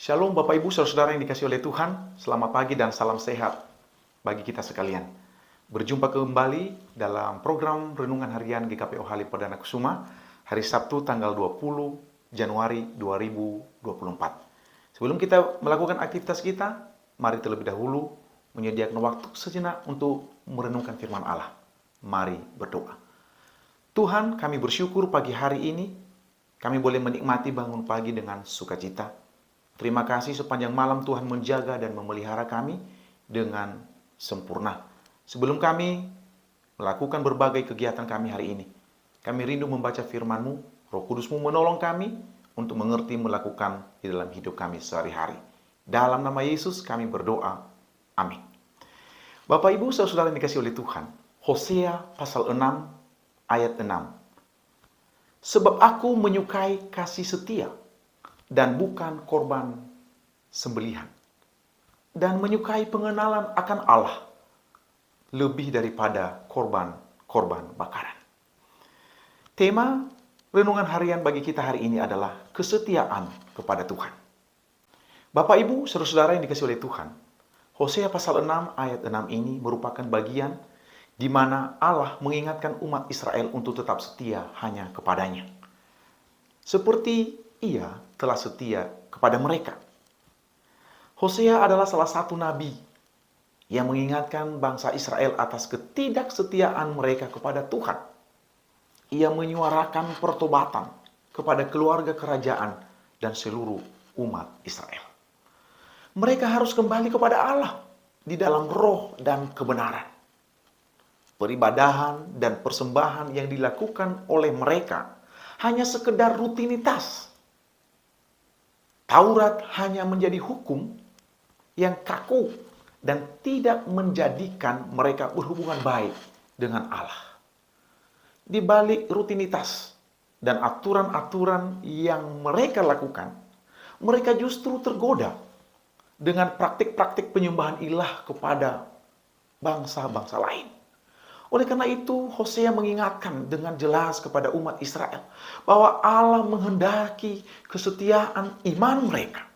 Shalom Bapak Ibu Saudara yang dikasihi oleh Tuhan. Selamat pagi dan salam sehat bagi kita sekalian. Berjumpa kembali dalam program Renungan Harian GKPO Halim Perdana Kusuma hari Sabtu tanggal 20 Januari 2024. Sebelum kita melakukan aktivitas kita, mari terlebih dahulu menyediakan waktu sejenak untuk merenungkan firman Allah. Mari berdoa. Tuhan, kami bersyukur pagi hari ini kami boleh menikmati bangun pagi dengan sukacita. Terima kasih sepanjang malam Tuhan menjaga dan memelihara kami dengan sempurna. Sebelum kami melakukan berbagai kegiatan kami hari ini, kami rindu membaca firman-Mu. Roh Kudus-Mu menolong kami untuk mengerti melakukan di dalam hidup kami sehari-hari. Dalam nama Yesus kami berdoa. Amin. Bapak Ibu Saudara yang dikasihi oleh Tuhan, Hosea pasal 6 ayat 6. Sebab aku menyukai kasih setia dan bukan korban sembelihan, dan menyukai pengenalan akan Allah lebih daripada korban bakaran. Tema renungan harian bagi kita hari ini adalah kesetiaan kepada Tuhan. Bapak Ibu, saudara-saudara yang dikasihi oleh Tuhan, Hosea pasal 6 ayat 6 ini merupakan bagian di mana Allah mengingatkan umat Israel untuk tetap setia hanya kepadanya, seperti Ia telah setia kepada mereka. Hosea adalah salah satu nabi yang mengingatkan bangsa Israel atas ketidaksetiaan mereka kepada Tuhan. Ia menyuarakan pertobatan kepada keluarga kerajaan dan seluruh umat Israel. Mereka harus kembali kepada Allah di dalam roh dan kebenaran. Peribadahan dan persembahan yang dilakukan oleh mereka hanya sekedar rutinitas. Taurat hanya menjadi hukum yang kaku dan tidak menjadikan mereka berhubungan baik dengan Allah. Di balik rutinitas dan aturan-aturan yang mereka lakukan, mereka justru tergoda dengan praktik-praktik penyembahan ilah kepada bangsa-bangsa lain. Oleh karena itu, Hosea mengingatkan dengan jelas kepada umat Israel bahwa Allah menghendaki kesetiaan iman mereka.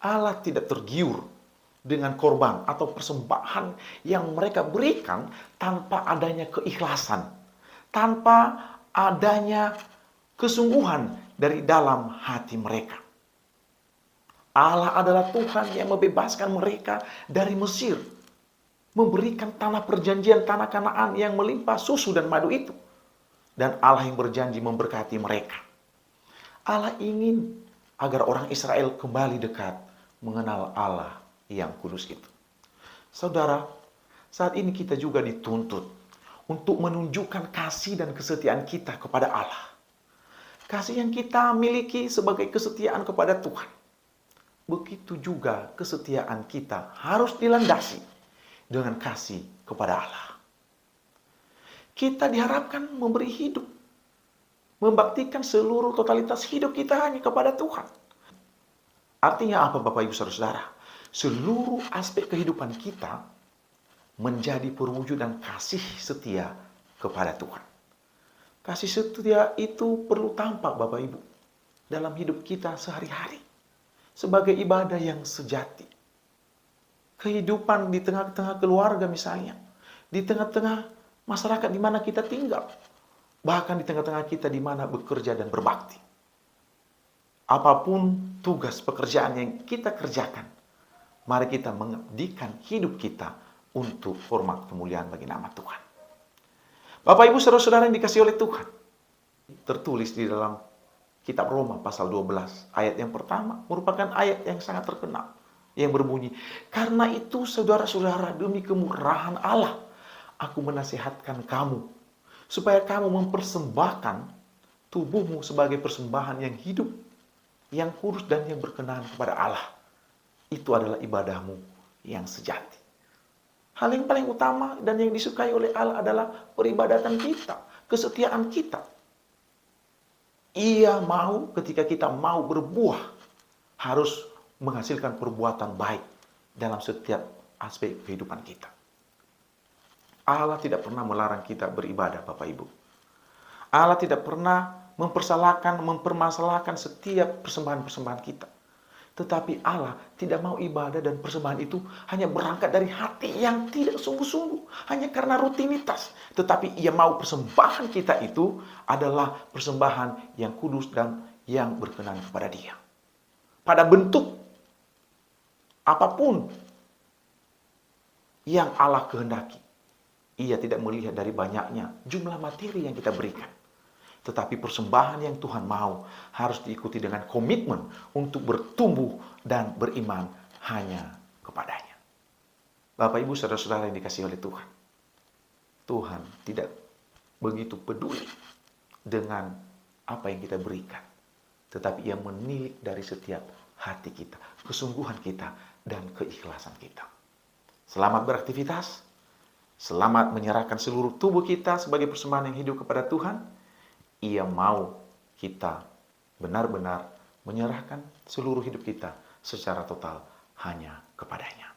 Allah tidak tergiur dengan korban atau persembahan yang mereka berikan tanpa adanya keikhlasan, tanpa adanya kesungguhan dari dalam hati mereka. Allah adalah Tuhan yang membebaskan mereka dari Mesir, memberikan tanah perjanjian, tanah Kanaan yang melimpah susu dan madu itu. Dan Allah yang berjanji memberkati mereka. Allah ingin agar orang Israel kembali dekat mengenal Allah yang kudus itu. Saudara, saat ini kita juga dituntut untuk menunjukkan kasih dan kesetiaan kita kepada Allah. Kasih yang kita miliki sebagai kesetiaan kepada Tuhan. Begitu juga kesetiaan kita harus dilandasi dengan kasih kepada Allah. Kita diharapkan memberi hidup, membaktikan seluruh totalitas hidup kita hanya kepada Tuhan. Artinya apa Bapak Ibu Saudara? Seluruh aspek kehidupan kita menjadi perwujudan kasih setia kepada Tuhan. Kasih setia itu perlu tampak Bapak Ibu dalam hidup kita sehari-hari sebagai ibadah yang sejati. Kehidupan di tengah-tengah keluarga misalnya, di tengah-tengah masyarakat di mana kita tinggal, bahkan di tengah-tengah kita di mana bekerja dan berbakti. Apapun tugas pekerjaan yang kita kerjakan, mari kita mengabdikan hidup kita untuk hormat kemuliaan bagi nama Tuhan. Bapak Ibu saudara-saudara yang dikasihi oleh Tuhan, tertulis di dalam kitab Roma pasal 12 ayat yang pertama merupakan ayat yang sangat terkenal, yang berbunyi, karena itu saudara-saudara, demi kemurahan Allah, aku menasihatkan kamu, supaya kamu mempersembahkan tubuhmu sebagai persembahan yang hidup, yang kudus dan yang berkenan kepada Allah. Itu adalah ibadahmu yang sejati. Hal yang paling utama dan yang disukai oleh Allah adalah peribadatan kita, kesetiaan kita. Ia mau ketika kita mau berbuah, harus menghasilkan perbuatan baik dalam setiap aspek kehidupan kita. Allah tidak pernah melarang kita beribadah, Bapak Ibu. Allah tidak pernah mempermasalahkan setiap persembahan-persembahan kita. Tetapi Allah tidak mau ibadah dan persembahan itu hanya berangkat dari hati yang tidak sungguh-sungguh, hanya karena rutinitas. Tetapi Ia mau persembahan kita itu adalah persembahan yang kudus dan yang berkenan kepada Dia. Pada bentuk apapun yang Allah kehendaki. Ia tidak melihat dari banyaknya jumlah materi yang kita berikan. Tetapi persembahan yang Tuhan mau harus diikuti dengan komitmen untuk bertumbuh dan beriman hanya kepadanya. Bapak, Ibu, saudara-saudara yang dikasihi oleh Tuhan. Tuhan tidak begitu peduli dengan apa yang kita berikan. Tetapi Ia menilik dari setiap hati kita, kesungguhan kita, dan keikhlasan kita. Selamat beraktivitas. Selamat menyerahkan seluruh tubuh kita sebagai persembahan yang hidup kepada Tuhan. Ia mau kita benar-benar menyerahkan seluruh hidup kita secara total hanya kepadanya.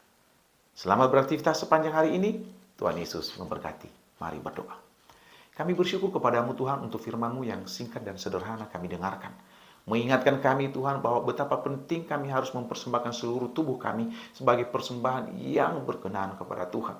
Selamat beraktivitas sepanjang hari ini. Tuhan Yesus memberkati. Mari berdoa. Kami bersyukur kepadamu Tuhan untuk firman-Mu yang singkat dan sederhana kami dengarkan. Mengingatkan kami Tuhan bahwa betapa penting kami harus mempersembahkan seluruh tubuh kami sebagai persembahan yang berkenan kepada Tuhan.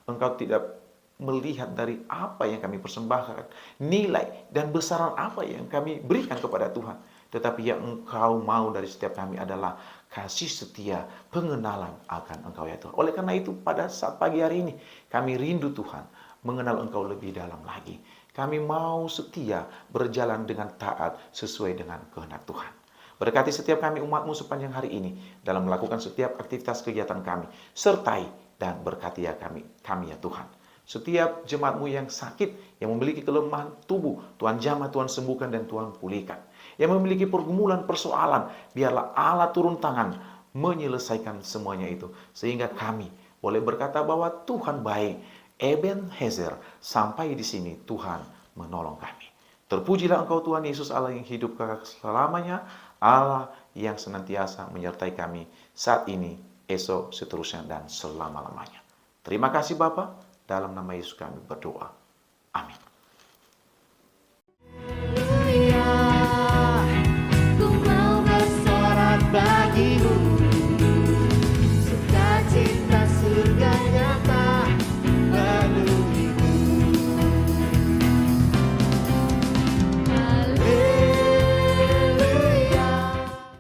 Engkau tidak melihat dari apa yang kami persembahkan, nilai dan besaran apa yang kami berikan kepada Tuhan. Tetapi yang Engkau mau dari setiap kami adalah kasih setia, pengenalan akan Engkau ya Tuhan. Oleh karena itu pada saat pagi hari ini kami rindu Tuhan mengenal Engkau lebih dalam lagi. Kami mau setia berjalan dengan taat sesuai dengan kehendak Tuhan. Berkati setiap kami umat-Mu sepanjang hari ini dalam melakukan setiap aktivitas kegiatan kami. Sertai dan berkati ya kami ya Tuhan. Setiap jemaat-Mu yang sakit, yang memiliki kelemahan tubuh, Tuhan jamah, Tuhan sembuhkan, dan Tuhan pulihkan. Yang memiliki pergumulan, persoalan, biarlah Allah turun tangan menyelesaikan semuanya itu. Sehingga kami boleh berkata bahwa Tuhan baik. Ebenezer, sampai di sini Tuhan menolong kami. Terpujilah Engkau Tuhan Yesus Allah yang hidup selamanya, Allah yang senantiasa menyertai kami saat ini, esok, seterusnya, dan selama-lamanya. Terima kasih Bapa. Dalam nama Yesus kami berdoa. Amin.